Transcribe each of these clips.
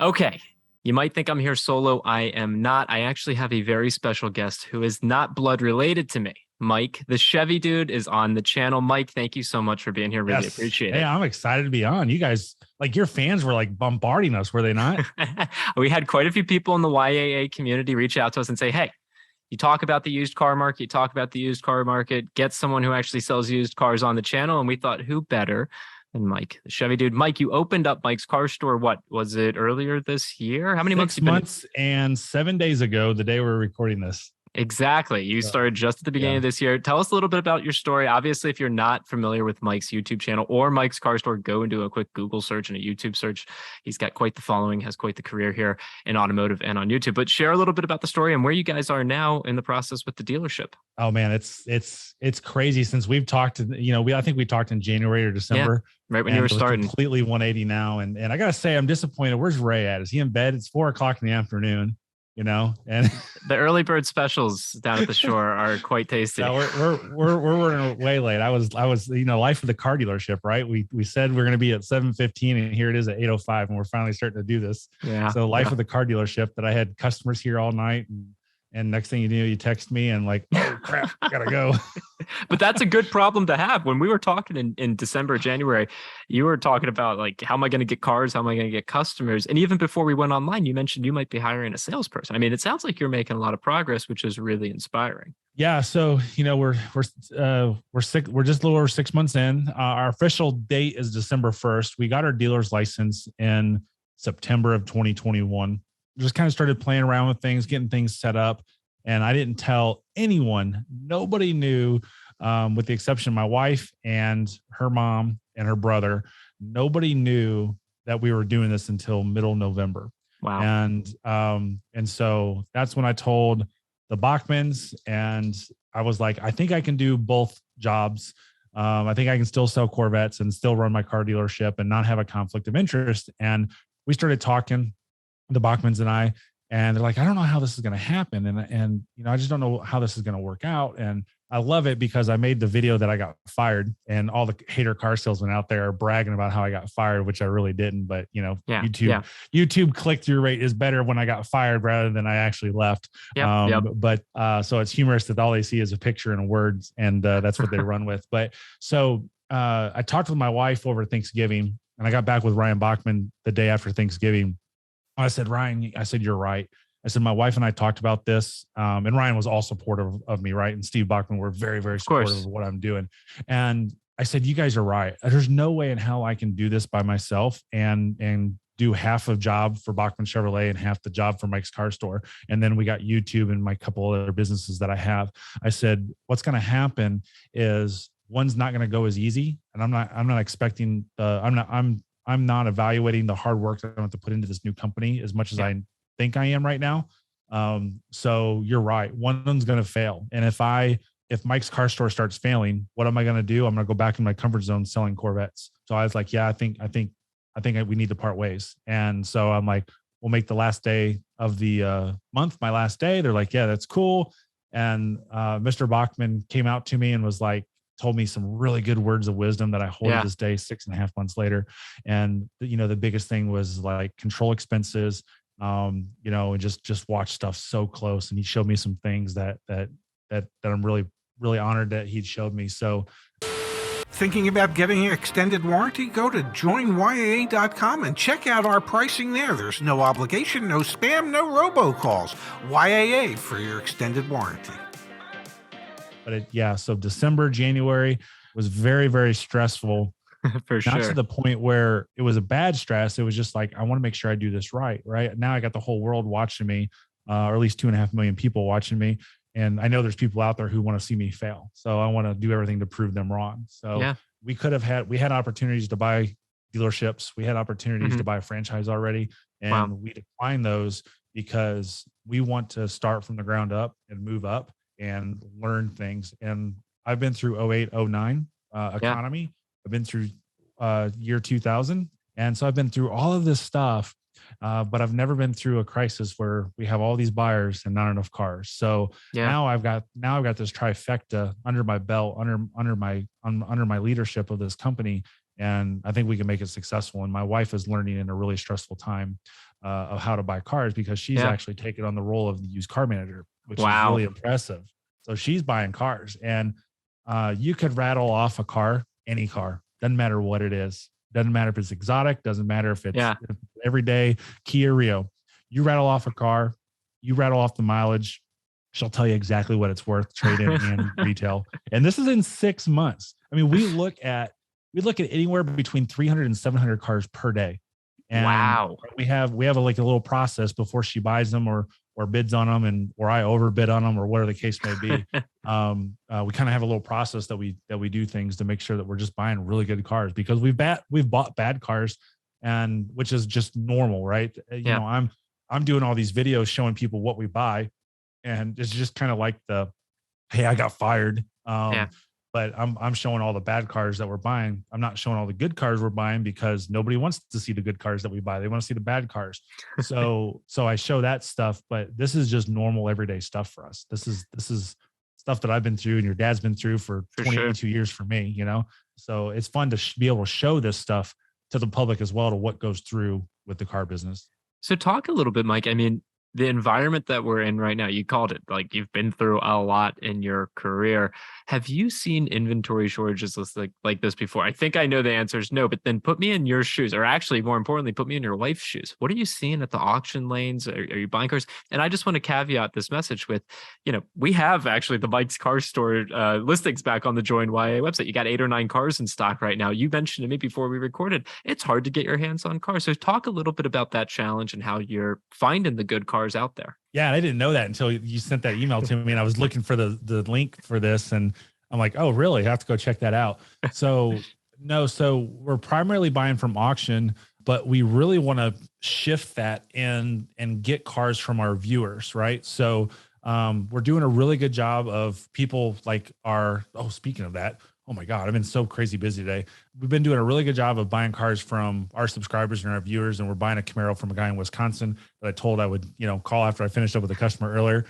Okay. You might think I'm here solo. I am not. I actually have a very special guest who is not blood related to me. Mike, the Chevy dude, is on the channel. Mike, thank you so much for being here. Really Yes. appreciate Hey, it. I'm excited to be on. You guys, like your fans were like bombarding us, were they not? We had quite a few people in the YAA community reach out to us and say, hey, you talk about the used car market, get someone who actually sells used cars on the channel. And we thought, who better than Mike, the Chevy dude? Mike, you opened up Mike's car store. What was it, earlier this year? How many months? 6 months and 7 days ago, the day we're recording this. Exactly. You started just at the beginning of this year. Tell us a little bit about your story. Obviously, if you're not familiar with Mike's YouTube channel or Mike's car store, go and do a quick Google search and a YouTube search. He's got quite the following, has quite the career here in automotive and on YouTube. But share a little bit about the story and where you guys are now in the process with the dealership. Oh man, it's crazy since we've talked. I think we talked in January or December. Yeah, right when you were starting. Completely 180 now, and I gotta say, I'm disappointed. Where's Ray at? Is he in bed? It's 4:00 in the afternoon. And the early bird specials down at the shore are quite tasty. No, we're running way late. I was life of the car dealership, right? We said we're going to be at 7:15 and here it is at 8:05 and we're finally starting to do this. Yeah. So life of the car dealership, that I had customers here all night, and next thing you knew, you text me and like, oh crap, I gotta go. But that's a good problem to have. When we were talking in December, January, you were talking about like, how am I going to get cars? How am I going to get customers? And even before we went online, you mentioned you might be hiring a salesperson. I mean, it sounds like you're making a lot of progress, which is really inspiring. Yeah. So, we're just a little over 6 months in. Our official date is December 1st. We got our dealer's license in September of 2021. Just kind of started playing around with things, getting things set up. And I didn't tell anyone. Nobody knew, with the exception of my wife and her mom and her brother. Nobody knew that we were doing this until middle November. Wow. And so that's when I told the Bachmans, and I was like, I think I can do both jobs. I think I can still sell Corvettes and still run my car dealership and not have a conflict of interest. And we started talking, the Bachmans and I, and they're like, I don't know how this is going to happen. And I just don't know how this is going to work out. And I love it because I made the video that I got fired, and all the hater car salesmen out there are bragging about how I got fired, which I really didn't. But YouTube click-through rate is better when I got fired rather than I actually left. But so it's humorous that all they see is a picture and words, and that's what they run with. But so I talked with my wife over Thanksgiving, and I got back with Ryan Bachman the day after Thanksgiving. I said, Ryan, you're right. I said, my wife and I talked about this. And Ryan was all supportive of me, right? And Steve Bachman were very, very supportive of what I'm doing. And I said, you guys are right. There's no way in hell I can do this by myself and do half of job for Bachman Chevrolet and half the job for Mike's Car Store. And then we got YouTube and my couple other businesses that I have. I said, what's going to happen is one's not going to go as easy. And I'm not expecting I'm not evaluating the hard work that I have to put into this new company as much as I think I am right now. So you're right. One of them's going to fail. And if Mike's Car Store starts failing, what am I going to do? I'm going to go back in my comfort zone selling Corvettes. So I was like, yeah, I think we need to part ways. And so I'm like, we'll make the last day of the month my last day. They're like, yeah, that's cool. And Mr. Bachman came out to me and was like, told me some really good words of wisdom that I hold to this day, 6.5 months later. And, the biggest thing was like control expenses, and just watch stuff so close. And he showed me some things that I'm really, really honored that he'd showed me. So thinking about getting an extended warranty? Go to joinyaa.com and check out our pricing there. There's no obligation, no spam, no robocalls. YAA for your extended warranty. But so December, January was very, very stressful. For sure. Not to the point where it was a bad stress. It was just like, I want to make sure I do this right. Right now I got the whole world watching me, or at least 2.5 million people watching me. And I know there's people out there who want to see me fail. So I want to do everything to prove them wrong. So we had opportunities to buy dealerships. We had opportunities to buy a franchise already. And we declined those because we want to start from the ground up and move up and learn things. And I've been through 08, 09 economy. I've been through year 2000. And so I've been through all of this stuff, but I've never been through a crisis where we have all these buyers and not enough cars. So now I've got this trifecta under my belt, under my leadership of this company. And I think we can make it successful. And my wife is learning in a really stressful time of how to buy cars, because she's actually taken on the role of the used car manager, which is really impressive. So she's buying cars, and you could rattle off a car, any car, doesn't matter what it is. Doesn't matter if it's exotic, doesn't matter if it's everyday Kia Rio. You rattle off a car, you rattle off the mileage, she'll tell you exactly what it's worth, trade-in and retail. And this is in 6 months. I mean, we look at anywhere between 300 and 700 cars per day. And we have a little process before she buys them or bids on them, or I overbid on them, or whatever the case may be. We kind of have a little process that we do things to make sure that we're just buying really good cars, because we've bought bad cars, and which is just normal, right? You know, I'm doing all these videos showing people what we buy, and it's just kind of like hey, I got fired. But I'm showing all the bad cars that we're buying. I'm not showing all the good cars we're buying, because nobody wants to see the good cars that we buy. They want to see the bad cars. So I show that stuff, but this is just normal everyday stuff for us. This is stuff that I've been through and your dad's been through for 22 years for me, you know? So it's fun to be able to show this stuff to the public as well, to what goes through with the car business. So talk a little bit, Mike. I mean, the environment that we're in right now, you called it, like you've been through a lot in your career. Have you seen inventory shortages like this before? I think I know the answer is no, but then put me in your shoes, or actually more importantly, put me in your wife's shoes. What are you seeing at the auction lanes? Are you buying cars? And I just want to caveat this message with, we have actually the Mike's Car Store listings back on the Join YA website. You got 8 or 9 cars in stock right now. You mentioned to me before we recorded, it's hard to get your hands on cars. So talk a little bit about that challenge and how you're finding the good cars out there. Yeah, I didn't know that until you sent that email to me, and I was looking for the link for this, and I'm like, oh, really? I have to go check that out. So we're primarily buying from auction, but we really want to shift that and get cars from our viewers, right? So we're doing a really good job of people like speaking of that, oh my God, I've been so crazy busy today. We've been doing a really good job of buying cars from our subscribers and our viewers. And we're buying a Camaro from a guy in Wisconsin that I told I would, call after I finished up with a customer earlier,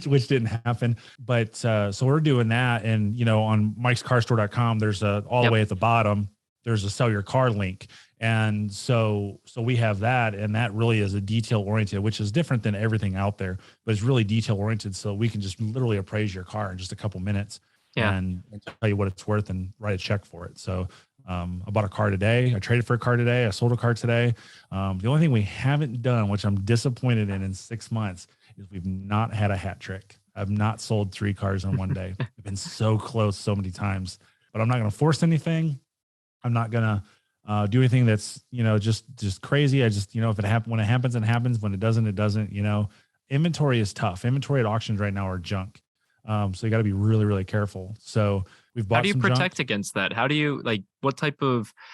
which didn't happen. But so we're doing that. And, on mikescarstore.com, there's all the way at the bottom, there's a sell your car link. And so we have that, and that really is a detail oriented, which is different than everything out there, but it's really detail oriented. So we can just literally appraise your car in just a couple minutes. And tell you what it's worth and write a check for it. So I bought a car today. I traded for a car today. I sold a car today. The only thing we haven't done, which I'm disappointed in 6 months, is we've not had a hat trick. I've not sold 3 cars in one day. I've been so close so many times, but I'm not going to force anything. I'm not going to do anything that's, just crazy. I just, if it happens, when it happens, it happens. When it doesn't, it doesn't. Inventory is tough. Inventory at auctions right now are junk. So you got to be really, really careful. So we've bought. How do you protect against that? How do you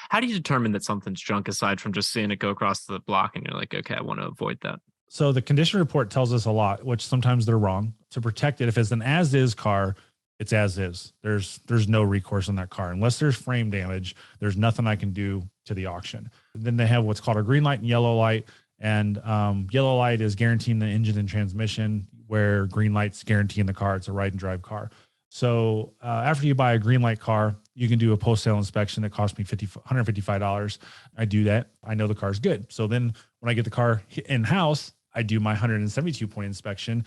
how do you determine that something's junk aside from just seeing it go across the block and you're like, okay, I want to avoid that? So the condition report tells us a lot, which sometimes they're wrong. To protect it, if it's an as is car, it's as is. There's no recourse on that car unless there's frame damage. There's nothing I can do to the auction. Then they have what's called a green light and yellow light. And yellow light is guaranteeing the engine and transmission, where green light's guaranteeing the car. It's a ride and drive car. So after you buy a green light car, you can do a post-sale inspection that costs me $155. I do that. I know the car's good. So then when I get the car in-house, I do my 172-point inspection,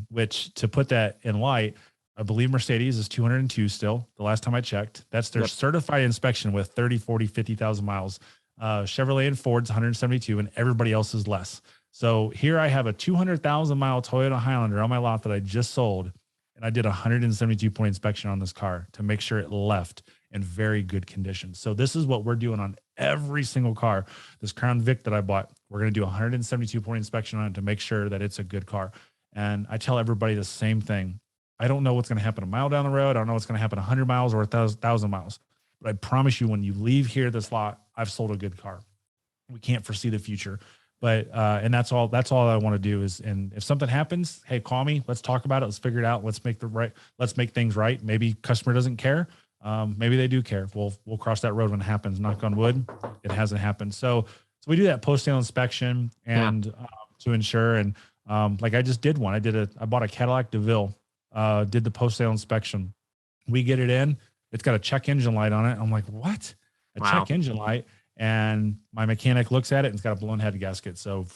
which, to put that in light, I believe Mercedes is 202 still. The last time I checked, that's their certified inspection with 30, 40, 50,000 miles. Chevrolet and Ford's 172, and everybody else is less. So here I have a 200,000 mile Toyota Highlander on my lot that I just sold, and I did a 172-point inspection on this car to make sure it left in very good condition. So this is what we're doing on every single car. This Crown Vic that I bought, we're going to do a 172-point inspection on it to make sure that it's a good car. And I tell everybody the same thing. I don't know what's going to happen a mile down the road. I don't know what's going to happen 100 miles or 1,000 miles. But I promise you, when you leave here, this lot, I've sold a good car. We can't foresee the future, but and that's all I want to do is, and if something happens, hey, call me. Let's talk about it. Let's figure it out. Let's make things right. Maybe customer doesn't care. Maybe they do care. We'll cross that road when it happens. Knock on wood, it hasn't happened. So we do that post-sale inspection and to ensure. And like I just did one. I bought a Cadillac DeVille. Did the post-sale inspection. We get it in. It's got a check engine light on it. I'm like, what? a Wow. check engine light, and my mechanic looks at it and it's got a blown head gasket. So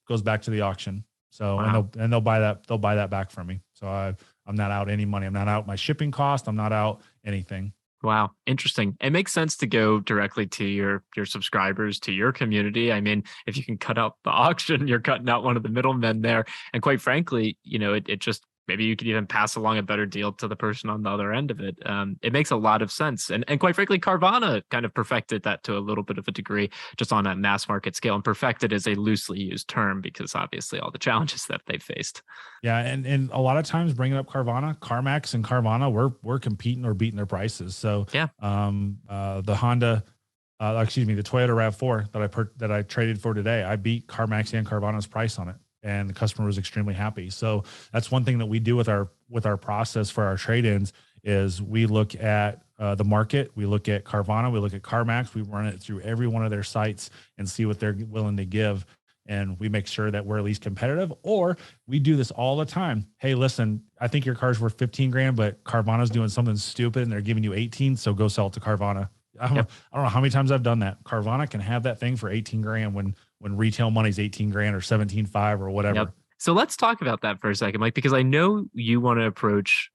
goes back to the auction. So, Wow. and they'll buy that back from me. So I'm not out any money. I'm not out my shipping cost. I'm not out anything. Wow, interesting. It makes sense to go directly to your subscribers, to your community. I mean, if you can cut out the auction, you're cutting out one of the middlemen there. And quite frankly, it just maybe you could even pass along a better deal to the person on the other end of it. It makes a lot of sense. And quite frankly, Carvana kind of perfected that to a little bit of a degree, just on a mass market scale. And perfected is a loosely used term because obviously all the challenges that they faced. Yeah, and a lot of times bringing up Carvana, CarMax and Carvana, we're competing or beating their prices. So yeah, the Honda, the Toyota RAV4 that I traded for today, I beat CarMax and Carvana's price on it, and the customer was extremely happy. So that's one thing that we do with our process for our trade-ins is we look at the market, we look at Carvana, we look at CarMax, we run it through every one of their sites and see what they're willing to give. And we make sure that we're at least competitive, or we do this all the time. Hey, listen, I think your car's worth 15 grand, but Carvana's doing something stupid and they're giving you 18. So go sell it to Carvana. I don't know how many times I've done that. Carvana can have that thing for 18 grand when retail money's 18 grand or 17.5 or whatever. Yep. So let's talk about that for a second, Mike, because I know you want to approach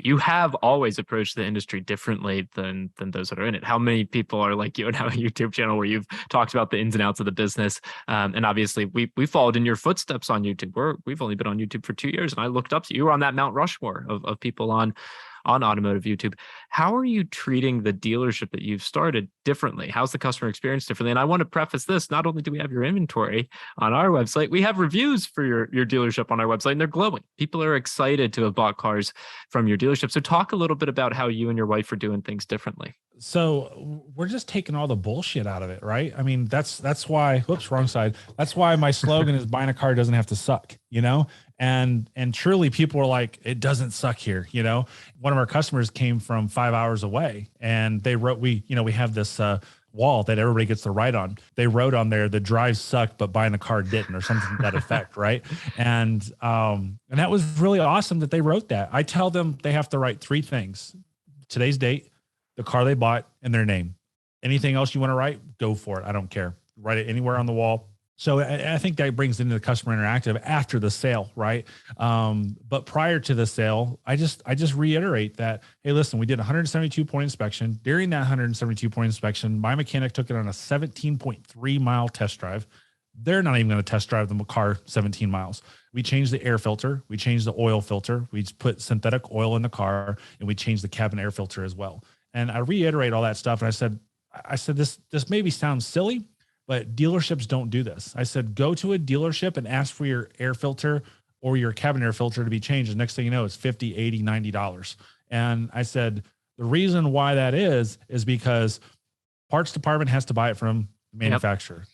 you have always approached the industry differently than those that are in it. How many people are like you and have a YouTube channel where you've talked about the ins and outs of the business? And obviously we followed in your footsteps on YouTube. We've only been on YouTube for 2 years, and I looked up to you. You were on that Mount Rushmore of people on automotive YouTube. How are you treating the dealership that you've started differently? How's the customer experience differently? And I want to preface this, not only do we have your inventory on our website, we have reviews for your dealership on our website, and they're glowing. People are excited to have bought cars from your dealership. So talk a little bit about how you and your wife are doing things differently. So we're just taking all the bullshit out of it, right? I mean, that's why, whoops, wrong side. That's why my slogan is buying a car doesn't have to suck, and truly people were like, it doesn't suck here. One of our customers came from 5 hours away, and they wrote, we have this wall that everybody gets to write on. They wrote on there, the drive sucked, but buying a car didn't, or something to that effect. Right. And that was really awesome that they wrote that. I tell them they have to write 3 things: today's date, the car they bought, and their name. Anything else you want to write, go for it. I don't care. Write it anywhere on the wall. So I think that brings into the customer interactive after the sale, right? But prior to the sale, I just reiterate that, hey, listen, we did a 172-point inspection. During that 172-point inspection, my mechanic took it on a 17.3-mile test drive. They're not even going to test drive the car 17 miles. We changed the air filter. We changed the oil filter. We put synthetic oil in the car, and we changed the cabin air filter as well. And I reiterate all that stuff. And I said, this maybe sounds silly, but dealerships don't do this. I said, go to a dealership and ask for your air filter or your cabin air filter to be changed. The next thing you know, it's $50, $80, $90. And I said, the reason why that is because parts department has to buy it from the manufacturer. Yep.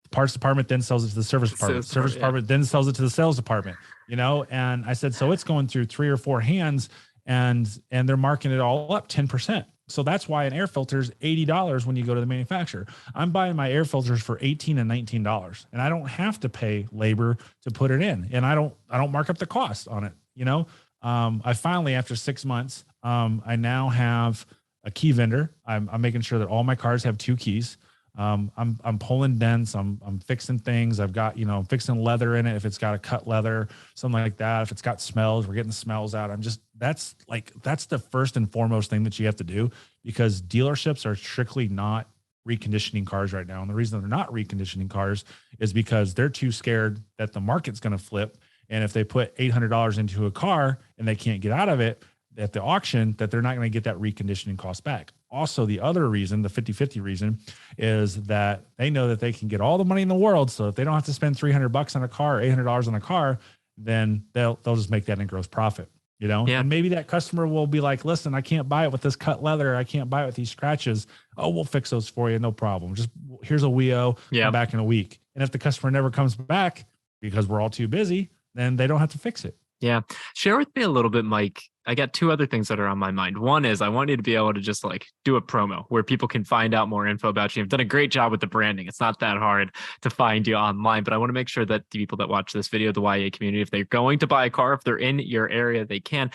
The parts department then sells it to the service department. Service department then sells it to the sales department, And I said, so it's going through 3 or 4 hands, and they're marking it all up 10%. So that's why an air filter is $80 when you go to the manufacturer. I'm buying my air filters for $18 and $19, and I don't have to pay labor to put it in, and I don't mark up the cost on it. I finally, after 6 months, I now have a key vendor. I'm making sure that all my cars have 2 keys. I'm pulling dents. I'm fixing things. I've got, I'm fixing leather in it. If it's got a cut leather, something like that. If it's got smells, we're getting the smells out. That's the first and foremost thing that you have to do, because dealerships are strictly not reconditioning cars right now. And the reason they're not reconditioning cars is because they're too scared that the market's going to flip. And if they put $800 into a car and they can't get out of it at the auction, that they're not going to get that reconditioning cost back. Also, the other reason, the 50-50 reason, is that they know that they can get all the money in the world. So if they don't have to spend $300 on a car, $800 on a car, then they'll just make that in gross profit, Yeah. And maybe that customer will be like, listen, I can't buy it with this cut leather. I can't buy it with these scratches. Oh, we'll fix those for you. No problem. Just here's a WEO. Come back in a week. And if the customer never comes back because we're all too busy, then they don't have to fix it. Yeah. Share with me a little bit, Mike. I got 2 other things that are on my mind. One is I want you to be able to just do a promo where people can find out more info about you. You've done a great job with the branding. It's not that hard to find you online, but I want to make sure that the people that watch this video, the YA community, if they're going to buy a car, if they're in your area, they can.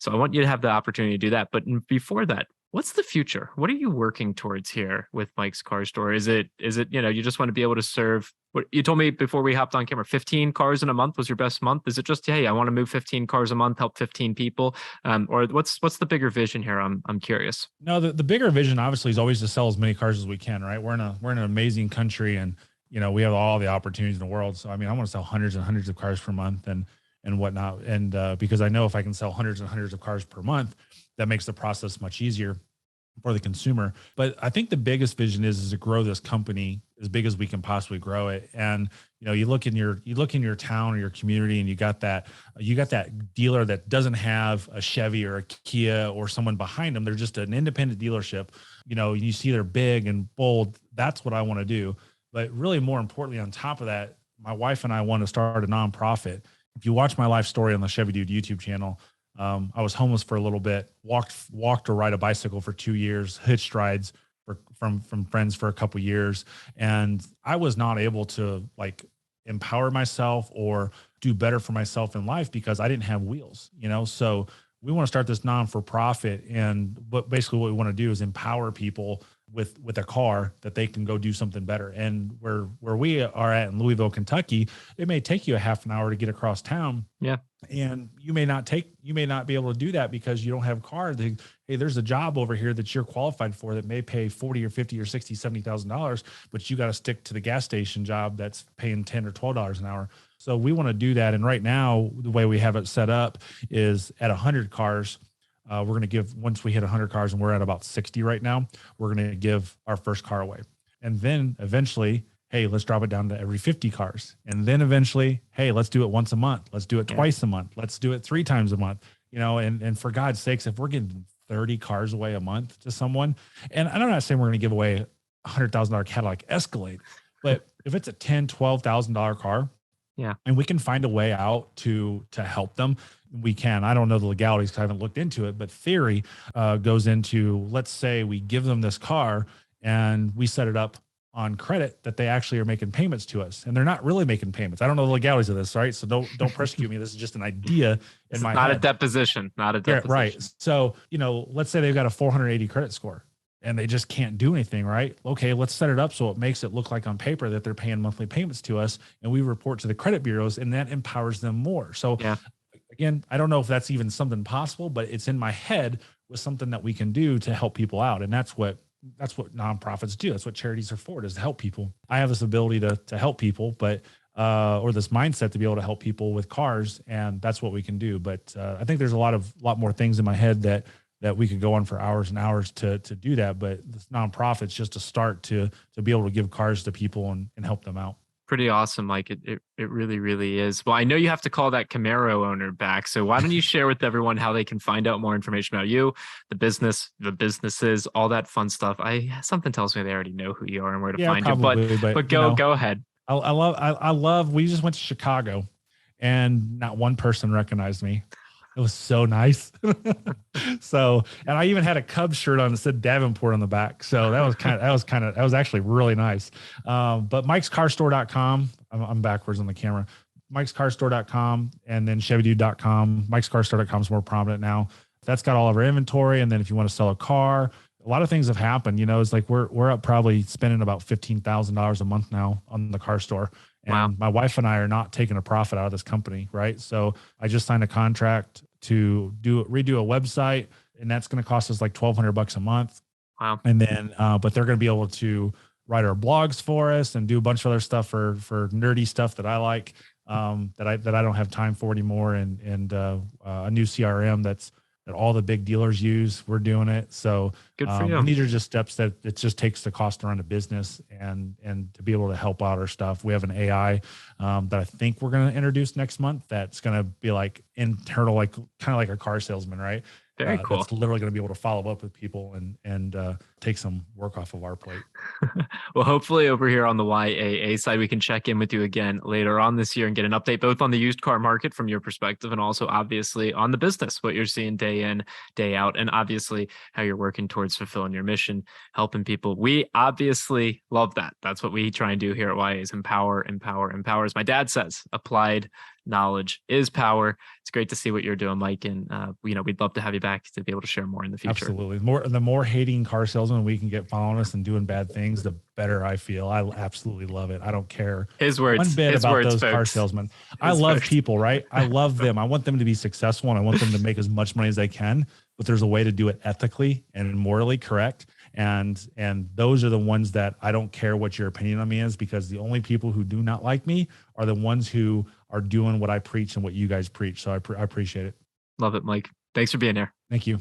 So I want you to have the opportunity to do that. But before that, What's the future? What are you working towards here with Mike's Car Store? Is it, you just want to be able to serve what you told me before we hopped on camera, 15 cars in a month was your best month? Is it just, hey, I want to move 15 cars a month, help 15 people? Or what's the bigger vision here? I'm curious. No, the bigger vision obviously is always to sell as many cars as we can, right? We're in an amazing country, and we have all the opportunities in the world. So I mean, I want to sell hundreds and hundreds of cars per month and whatnot. And because I know if I can sell hundreds and hundreds of cars per month, that makes the process much easier for the consumer. But I think the biggest vision is to grow this company as big as we can possibly grow it. And you look in your town or your community, and you got that dealer that doesn't have a Chevy or a Kia or someone behind them. They're just an independent dealership. You see they're big and bold. That's what I want to do. But really, more importantly, on top of that, my wife and I want to start a nonprofit. If you watch my life story on the Chevy Dude YouTube channel, I was homeless for a little bit, walked or ride a bicycle for 2 years, hitched rides from friends for a couple of years. And I was not able to empower myself or do better for myself in life because I didn't have wheels, So we want to start this non-for-profit. And basically what we want to do is empower people with a car that they can go do something better. And where we are at in Louisville, Kentucky, it may take you a half an hour to get across town. Yeah. And you may not be able to do that because you don't have a car. Hey, there's a job over here that you're qualified for that may pay 40 or 50 or 60, $70,000, but you got to stick to the gas station job that's paying $10 or $12 an hour. So we want to do that. And right now, the way we have it set up is at 100 cars, we're going to give, once we hit 100 cars, and we're at about 60 right now, we're going to give our first car away. And then eventually, hey, let's drop it down to every 50 cars. And then eventually, hey, let's do it once a month. Let's do it twice a month. Let's do it 3 times a month. And for God's sakes, if we're giving 30 cars away a month to someone, and I'm not saying we're going to give away a $100,000 Cadillac Escalade, but if it's a $10,000, $12,000 car, and we can find a way out to help them, we can. I don't know the legalities because I haven't looked into it, but theory goes into, let's say we give them this car and we set it up on credit that they actually are making payments to us, and they're not really making payments. I don't know the legalities of this, right? So don't persecute me. This is just an idea in my head. Not a deposition. Right. So, let's say they've got a 480 credit score and they just can't do anything, right? Okay, let's set it up so it makes it look like on paper that they're paying monthly payments to us, and we report to the credit bureaus, and that empowers them more. So again, I don't know if that's even something possible, but it's in my head with something that we can do to help people out. And that's what nonprofits do. That's what charities are for, is to help people. I have this ability to help people, but or this mindset to be able to help people with cars, and that's what we can do. But I think there's a lot more things in my head that we could go on for hours and hours to do that. But this nonprofit's just a start to be able to give cars to people and help them out. Pretty awesome, Mike. It really, really is. Well, I know you have to call that Camaro owner back. So why don't you share with everyone how they can find out more information about you, the business, the businesses, all that fun stuff. Something tells me they already know who you are and where to find probably, you. But go ahead. I love. We just went to Chicago, and not one person recognized me. It was so nice. And I even had a Cubs shirt on that said Davenport on the back. So that was actually really nice. But mikescarstore.com, I'm backwards on the camera, mikescarstore.com, and then chevydude.com. mikescarstore.com is more prominent now. That's got all of our inventory. And then if you want to sell a car, a lot of things have happened. It's like we're up probably spending about $15,000 a month now on the car store. And my wife and I are not taking a profit out of this company, right? So I just signed a contract to redo a website, and that's going to cost us like $1,200 a month. Wow. And then, but they're going to be able to write our blogs for us and do a bunch of other stuff for nerdy stuff that I like, that I don't have time for anymore. And a new CRM that all the big dealers use. We're doing it. So good for you. These are just steps that it just takes the cost to run a business and to be able to help out our stuff. We have an AI that I think we're going to introduce next month. That's going to be like internal, kind of like a car salesman, right? Very cool. That's literally going to be able to follow up with people and take some work off of our plate. Well, hopefully over here on the YAA side, we can check in with you again later on this year and get an update both on the used car market from your perspective and also obviously on the business, what you're seeing day in, day out, and obviously how you're working towards fulfilling your mission, helping people. We obviously love that. That's what we try and do here at YA is empower. As my dad says, applied knowledge is power. It's great to see what you're doing, Mike. And, we'd love to have you back to be able to share more in the future. Absolutely. The more hating car salesmen we can get following us and doing bad things, the better I feel. I absolutely love it. I don't care his words, one bit about those folks. car salesmen. I love people, right? I love them. I want them to be successful and I want them to make as much money as they can, but there's a way to do it ethically and morally correct. And those are the ones that I don't care what your opinion on me is, because the only people who do not like me are the ones who are doing what I preach and what you guys preach. So I appreciate it. Love it, Mike. Thanks for being here. Thank you.